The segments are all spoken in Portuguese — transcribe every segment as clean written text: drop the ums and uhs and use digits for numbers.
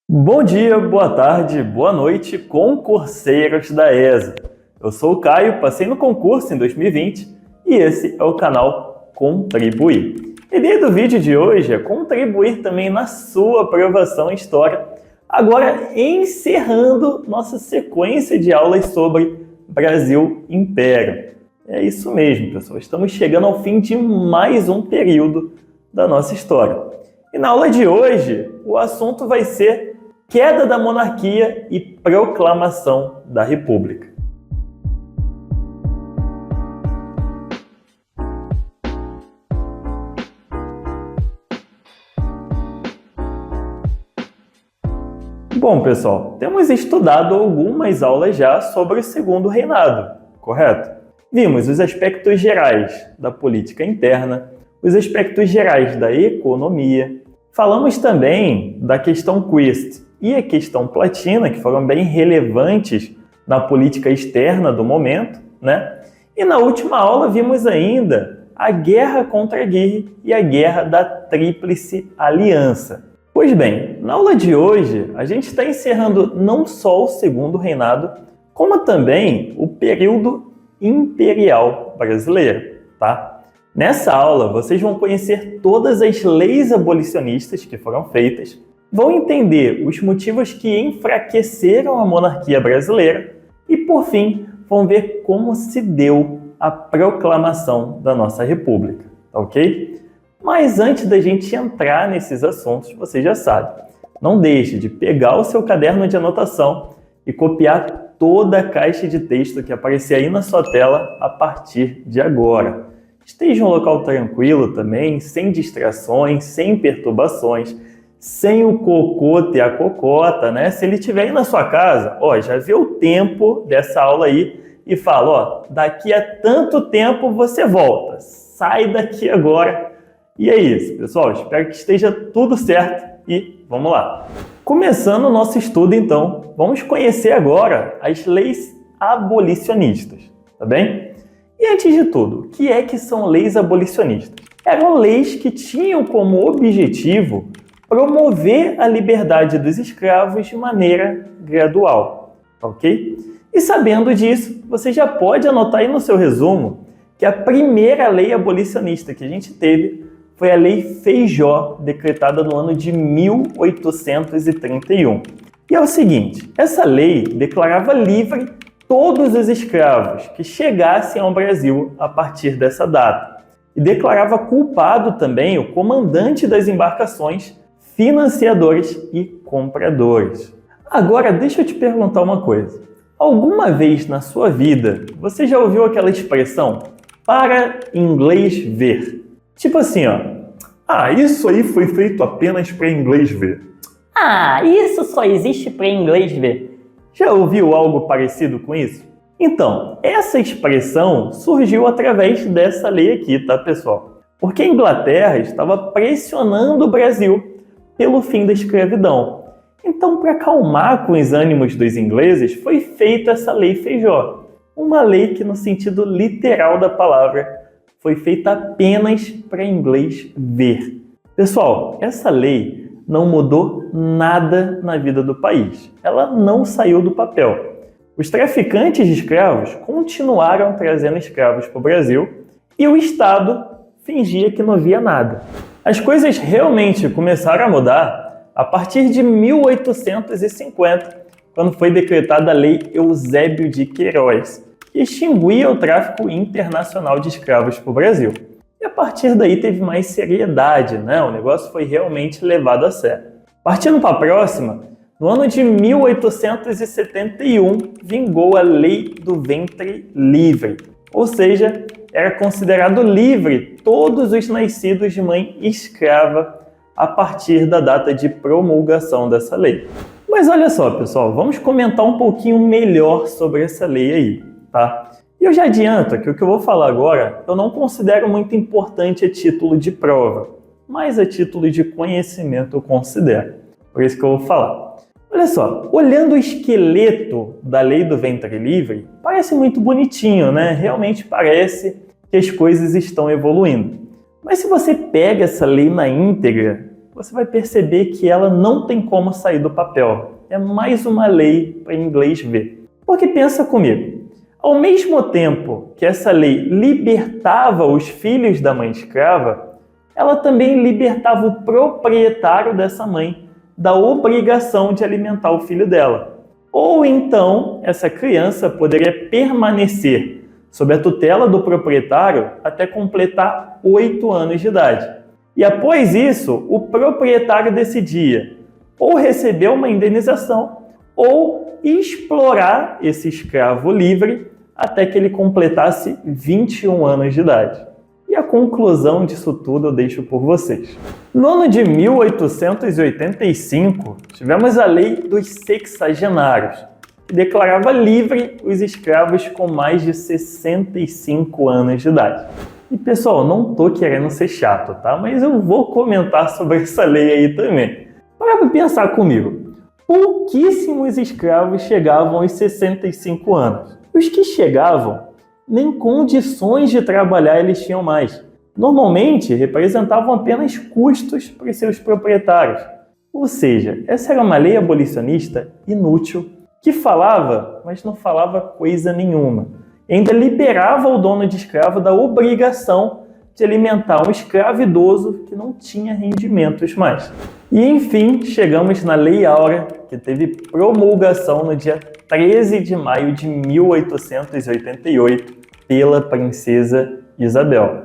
Bom dia, boa tarde, boa noite, concurseiros da ESA. Eu sou o Caio, passei no concurso em 2020 e esse é o canal Contribuir. A ideia do vídeo de hoje é contribuir também na sua aprovação em História, agora encerrando nossa sequência de aulas sobre Brasil Império. É isso mesmo, pessoal, estamos chegando ao fim de mais um período da nossa história. E na aula de hoje, o assunto vai ser queda da monarquia e proclamação da República. Bom, pessoal, temos estudado algumas aulas já sobre o Segundo Reinado, correto? Vimos os aspectos gerais da política interna, os aspectos gerais da economia, falamos também da questão Quist e a questão Platina, que foram bem relevantes na política externa do momento, né? E na última aula vimos ainda a Guerra contra Aguirre e a Guerra da Tríplice Aliança. Pois bem, na aula de hoje a gente está encerrando não só o Segundo Reinado, como também o período imperial brasileiro, tá? Nessa aula vocês vão conhecer todas as leis abolicionistas que foram feitas, vão entender os motivos que enfraqueceram a monarquia brasileira e, por fim, vão ver como se deu a proclamação da nossa república, tá ok? Mas antes da gente entrar nesses assuntos, você já sabe, não deixe de pegar o seu caderno de anotação e copiar toda a caixa de texto que aparecer aí na sua tela a partir de agora. Esteja em um local tranquilo também, sem distrações, sem perturbações, sem o cocô ter a cocota, né? Se ele estiver aí na sua casa, ó, já vê o tempo dessa aula aí e fala, ó, daqui a tanto tempo você volta, sai daqui agora. E é isso, pessoal, espero que esteja tudo certo e vamos lá. Começando o nosso estudo, então, vamos conhecer agora as leis abolicionistas, tá bem? E antes de tudo, o que é que são leis abolicionistas? Eram leis que tinham como objetivo promover a liberdade dos escravos de maneira gradual, ok? E sabendo disso, você já pode anotar aí no seu resumo que a primeira lei abolicionista que a gente teve foi a Lei Feijó, decretada no ano de 1831. E é o seguinte, essa lei declarava livre todos os escravos que chegassem ao Brasil a partir dessa data. E declarava culpado também o comandante das embarcações, financiadores e compradores. Agora, deixa eu te perguntar uma coisa. Alguma vez na sua vida, você já ouviu aquela expressão para inglês ver? Tipo assim, ó. Ah, isso aí foi feito apenas para inglês ver. Ah, isso só existe para inglês ver. Já ouviu algo parecido com isso? Então, essa expressão surgiu através dessa lei aqui, tá, pessoal? Porque a Inglaterra estava pressionando o Brasil pelo fim da escravidão. Então, para acalmar com os ânimos dos ingleses, foi feita essa Lei Feijó. Uma lei que, no sentido literal da palavra, foi feita apenas para inglês ver. Pessoal, essa lei não mudou nada na vida do país. Ela não saiu do papel. Os traficantes de escravos continuaram trazendo escravos para o Brasil e o Estado fingia que não via nada. As coisas realmente começaram a mudar a partir de 1850, quando foi decretada a Lei Eusébio de Queiroz, que extinguia o tráfico internacional de escravos para o Brasil. E a partir daí teve mais seriedade, né? O negócio foi realmente levado a sério. Partindo para a próxima, no ano de 1871, vingou a Lei do Ventre Livre, ou seja, era considerado livre todos os nascidos de mãe escrava a partir da data de promulgação dessa lei. Mas olha só, pessoal, vamos comentar um pouquinho melhor sobre essa lei aí, tá? E eu já adianto que o que eu vou falar agora eu não considero muito importante a título de prova, mas a título de conhecimento eu considero. Por isso que eu vou falar. Olha só, olhando o esqueleto da Lei do Ventre Livre, parece muito bonitinho, né? Realmente parece que as coisas estão evoluindo. Mas se você pega essa lei na íntegra, você vai perceber que ela não tem como sair do papel. É mais uma lei para inglês ver. Porque pensa comigo, ao mesmo tempo que essa lei libertava os filhos da mãe escrava, ela também libertava o proprietário dessa mãe da obrigação de alimentar o filho dela. Ou então, essa criança poderia permanecer sob a tutela do proprietário até completar 8 anos de idade. E após isso, o proprietário decidia ou receber uma indenização ou explorar esse escravo livre até que ele completasse 21 anos de idade. E a conclusão disso tudo eu deixo por vocês. No ano de 1885, tivemos a Lei dos Sexagenários, que declarava livre os escravos com mais de 65 anos de idade. E pessoal, não tô querendo ser chato, tá? Mas eu vou comentar sobre essa lei aí também. Para pensar comigo, pouquíssimos escravos chegavam aos 65 anos. Os que chegavam, nem condições de trabalhar eles tinham mais. Normalmente, representavam apenas custos para os seus proprietários. Ou seja, essa era uma lei abolicionista inútil, que falava, mas não falava coisa nenhuma. E ainda liberava o dono de escravo da obrigação de alimentar um escravo idoso que não tinha rendimentos mais. E enfim, chegamos na Lei Áurea, que teve promulgação no dia 13 de maio de 1888 pela princesa Isabel.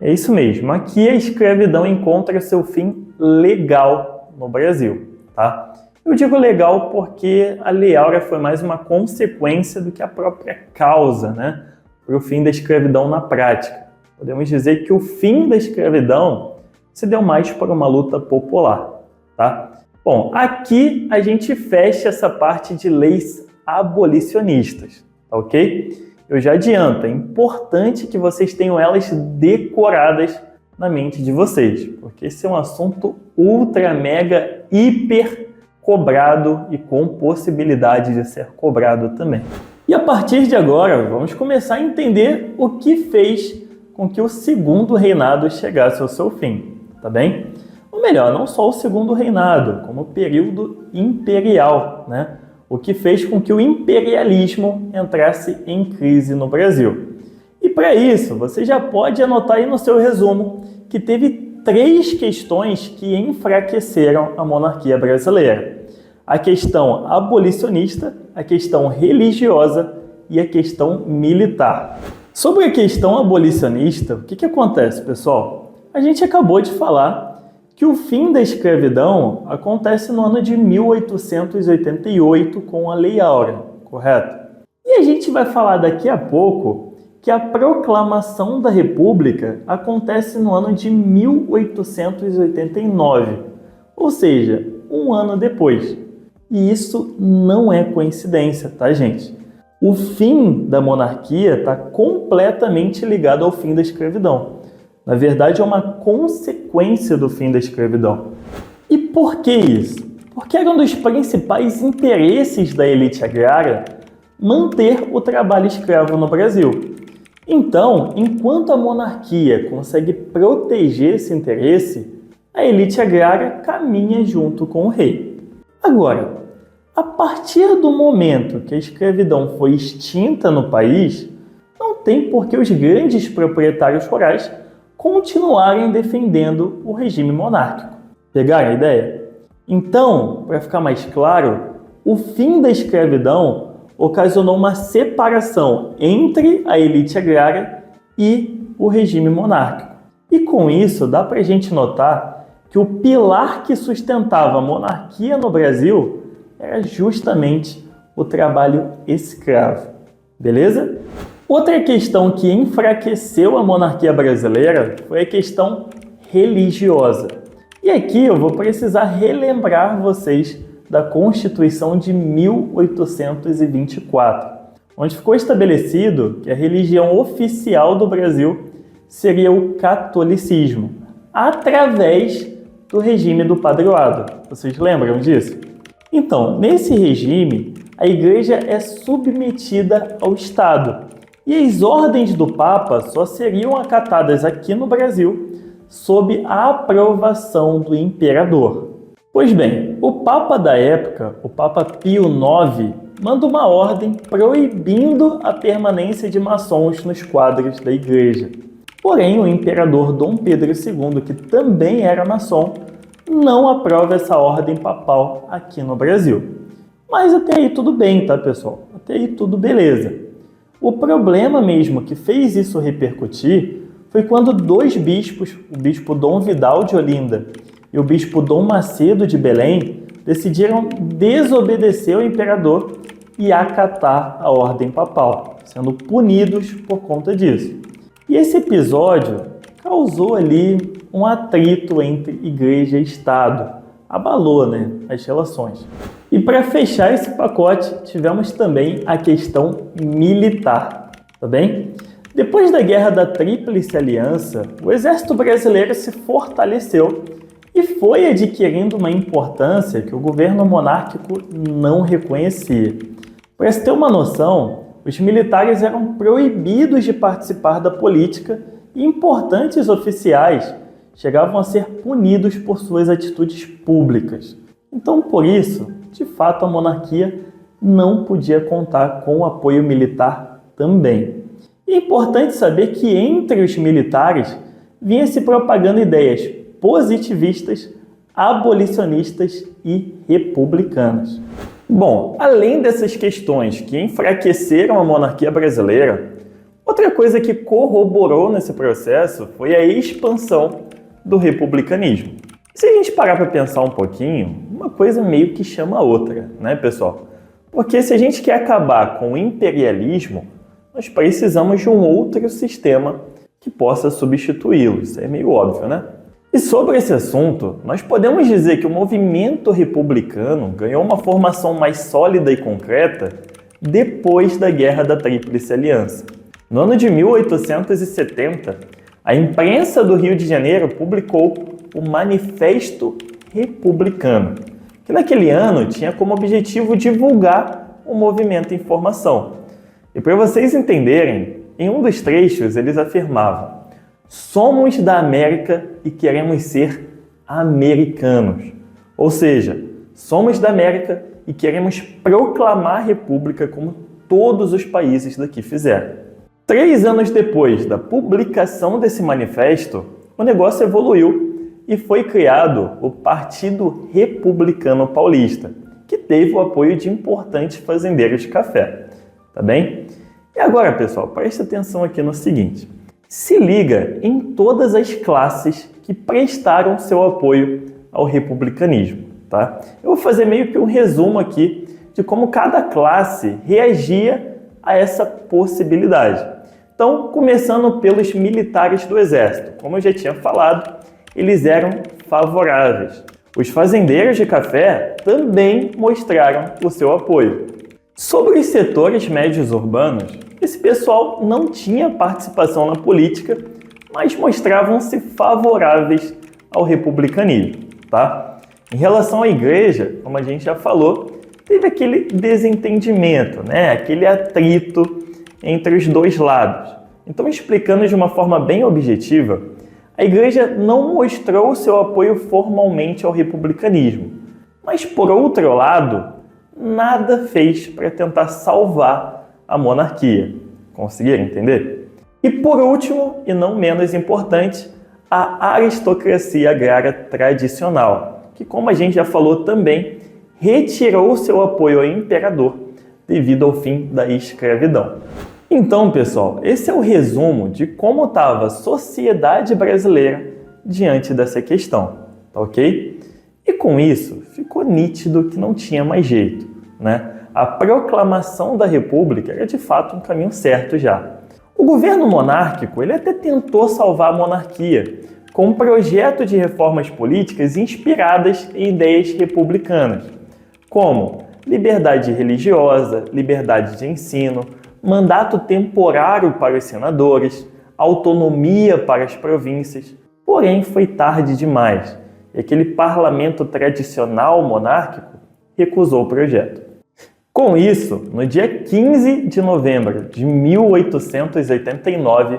É isso mesmo, aqui a escravidão encontra seu fim legal no Brasil, tá? Eu digo legal porque a Lei Áurea foi mais uma consequência do que a própria causa, né, para o fim da escravidão na prática. Podemos dizer que o fim da escravidão se deu mais por uma luta popular, tá? Bom, aqui a gente fecha essa parte de leis abolicionistas, tá ok? Eu já adianto, é importante que vocês tenham elas decoradas na mente de vocês, porque esse é um assunto ultra, mega, hiper cobrado e com possibilidade de ser cobrado também. E a partir de agora, vamos começar a entender o que fez com que o segundo reinado chegasse ao seu fim, tá bem? Ou melhor, não só o segundo reinado, como o período imperial, né? O que fez com que o imperialismo entrasse em crise no Brasil. E para isso, você já pode anotar aí no seu resumo que teve 3 questões que enfraqueceram a monarquia brasileira: a questão abolicionista, a questão religiosa e a questão militar. Sobre a questão abolicionista, o que acontece, pessoal? A gente acabou de falar que o fim da escravidão acontece no ano de 1888 com a Lei Áurea, correto? E a gente vai falar daqui a pouco que a proclamação da República acontece no ano de 1889, ou seja, um ano depois. E isso não é coincidência, tá, gente? O fim da monarquia está completamente ligado ao fim da escravidão. Na verdade, é uma consequência do fim da escravidão. E por que isso? Porque era um dos principais interesses da elite agrária manter o trabalho escravo no Brasil. Então, enquanto a monarquia consegue proteger esse interesse, a elite agrária caminha junto com o rei. Agora, a partir do momento que a escravidão foi extinta no país, não tem por que os grandes proprietários rurais continuarem defendendo o regime monárquico. Pegaram a ideia? Então, para ficar mais claro, o fim da escravidão ocasionou uma separação entre a elite agrária e o regime monárquico. E com isso, dá para a gente notar que o pilar que sustentava a monarquia no Brasil era justamente o trabalho escravo. Beleza? Outra questão que enfraqueceu a monarquia brasileira foi a questão religiosa. E aqui eu vou precisar relembrar vocês da Constituição de 1824, onde ficou estabelecido que a religião oficial do Brasil seria o catolicismo, através do regime do padroado. Vocês lembram disso? Então, nesse regime, a Igreja é submetida ao Estado, e as ordens do Papa só seriam acatadas aqui no Brasil sob a aprovação do imperador. Pois bem, o Papa da época, o Papa Pio IX, manda uma ordem proibindo a permanência de maçons nos quadros da igreja. Porém, o imperador Dom Pedro II, que também era maçom, não aprova essa ordem papal aqui no Brasil. Mas até aí tudo bem, tá, pessoal? Até aí tudo beleza. O problema mesmo que fez isso repercutir foi quando dois bispos, o bispo Dom Vidal de Olinda e o bispo Dom Macedo de Belém, decidiram desobedecer ao imperador e acatar a ordem papal, sendo punidos por conta disso. E esse episódio causou ali um atrito entre igreja e Estado, abalou, as relações. E para fechar esse pacote, tivemos também a questão militar, tá bem? Depois da Guerra da Tríplice Aliança, o exército brasileiro se fortaleceu e foi adquirindo uma importância que o governo monárquico não reconhecia. Para se ter uma noção, os militares eram proibidos de participar da política e importantes oficiais chegavam a ser punidos por suas atitudes públicas. Então, por isso, de fato, a monarquia não podia contar com o apoio militar também. E é importante saber que entre os militares vinha se propagando ideias positivistas, abolicionistas e republicanas. Bom, além dessas questões que enfraqueceram a monarquia brasileira, outra coisa que corroborou nesse processo foi a expansão do republicanismo. Se a gente parar para pensar um pouquinho, uma coisa meio que chama a outra, pessoal? Porque se a gente quer acabar com o imperialismo, nós precisamos de um outro sistema que possa substituí-lo. Isso é meio óbvio, E sobre esse assunto, nós podemos dizer que o movimento republicano ganhou uma formação mais sólida e concreta depois da Guerra da Tríplice Aliança. No ano de 1870, a imprensa do Rio de Janeiro publicou o Manifesto Republicano, que naquele ano tinha como objetivo divulgar o movimento em formação. E para vocês entenderem, em um dos trechos eles afirmavam: somos da América e queremos ser americanos. Ou seja, somos da América e queremos proclamar a República como todos os países daqui fizeram. 3 anos depois da publicação desse manifesto, o negócio evoluiu e foi criado o Partido Republicano Paulista, que teve o apoio de importantes fazendeiros de café. Tá bem? E agora, pessoal, preste atenção aqui no seguinte. Se liga em todas as classes que prestaram seu apoio ao republicanismo, tá? Eu vou fazer meio que um resumo aqui de como cada classe reagia a essa possibilidade. Então, começando pelos militares do Exército. Como eu já tinha falado, eles eram favoráveis. Os fazendeiros de café também mostraram o seu apoio. Sobre os setores médios urbanos, esse pessoal não tinha participação na política, mas mostravam-se favoráveis ao republicanismo, tá? Em relação à igreja, como a gente já falou, teve aquele desentendimento, aquele atrito entre os dois lados. Então, explicando de uma forma bem objetiva, a igreja não mostrou seu apoio formalmente ao republicanismo, mas, por outro lado, nada fez para tentar salvar a monarquia. Conseguiram entender? E por último, e não menos importante, a aristocracia agrária tradicional, que, como a gente já falou também, retirou seu apoio ao imperador devido ao fim da escravidão. Então, pessoal, esse é o resumo de como estava a sociedade brasileira diante dessa questão, tá ok? E com isso, ficou nítido que não tinha mais jeito, A proclamação da República era de fato um caminho certo já. O governo monárquico ele até tentou salvar a monarquia com um projeto de reformas políticas inspiradas em ideias republicanas, como liberdade religiosa, liberdade de ensino, mandato temporário para os senadores, autonomia para as províncias. Porém, foi tarde demais e aquele parlamento tradicional monárquico recusou o projeto. Com isso, no dia 15 de novembro de 1889,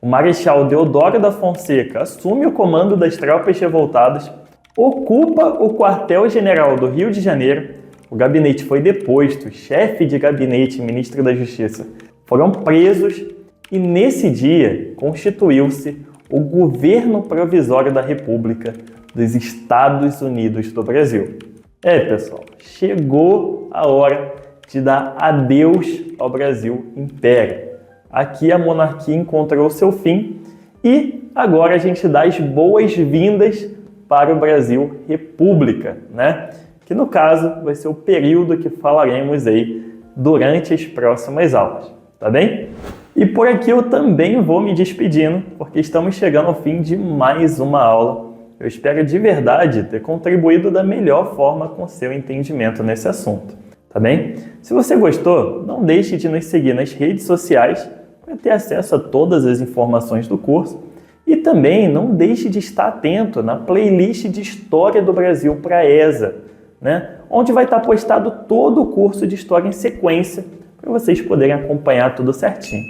O Marechal Deodoro da Fonseca assume o comando das tropas revoltadas, ocupa o quartel-general do Rio de Janeiro, o gabinete foi deposto, o chefe de gabinete e ministro da Justiça foram presos e nesse dia constituiu-se o Governo Provisório da República dos Estados Unidos do Brasil. Pessoal, chegou a hora de dar adeus ao Brasil Império. Aqui a monarquia encontrou seu fim e agora a gente dá as boas-vindas para o Brasil República, né? Que no caso vai ser o período que falaremos aí durante as próximas aulas, tá bem? E por aqui eu também vou me despedindo, porque estamos chegando ao fim de mais uma aula. Eu espero de verdade ter contribuído da melhor forma com seu entendimento nesse assunto, tá bem? Se você gostou, não deixe de nos seguir nas redes sociais para ter acesso a todas as informações do curso e também não deixe de estar atento na playlist de História do Brasil para a ESA, né? Onde vai estar postado todo o curso de História em sequência para vocês poderem acompanhar tudo certinho,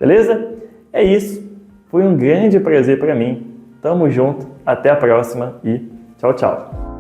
beleza? É isso, foi um grande prazer para mim. Tamo junto, até a próxima e tchau, tchau!